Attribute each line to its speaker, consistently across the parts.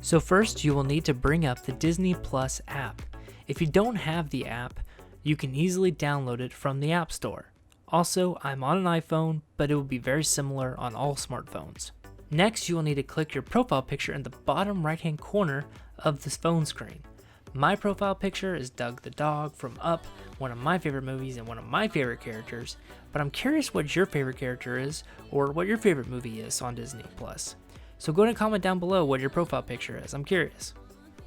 Speaker 1: So first, you will need to bring up the Disney Plus app. If you don't have the app, you can easily download it from the App Store. Also, I'm on an iPhone, but it will be very similar on all smartphones. Next, you will need to click your profile picture in the bottom right-hand corner of this phone screen. My profile picture is Doug the dog from Up, one of my favorite movies and one of my favorite characters, but I'm curious what your favorite character is or what your favorite movie is on Disney Plus. So go ahead and comment down below what your profile picture is. I'm curious.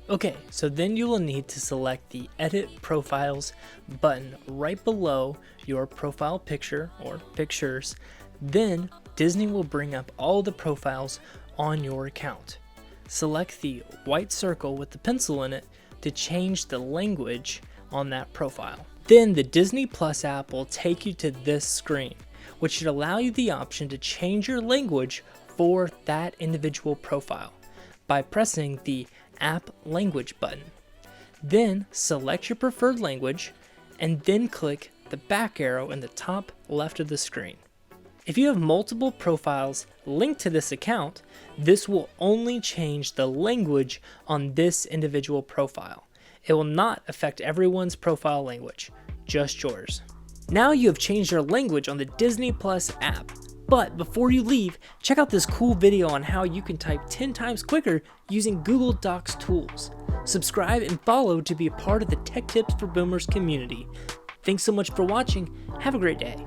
Speaker 1: Okay, so then you will need to select the Edit Profiles button right below your profile picture or pictures. Then Disney will bring up all the profiles on your account. Select the white circle with the pencil in it to change the language on that profile. Then the Disney Plus app will take you to this screen, which should allow you the option to change your language for that individual profile by pressing the App Language button. Then select your preferred language and then click the back arrow in the top left of the screen. If you have multiple profiles linked to this account, this will only change the language on this individual profile. It will not affect everyone's profile language, just yours. Now you have changed your language on the Disney Plus app. But before you leave, check out this cool video on how you can type 10 times quicker using Google Docs tools. Subscribe and follow to be a part of the Tech Tips for Boomers community. Thanks so much for watching. Have a great day.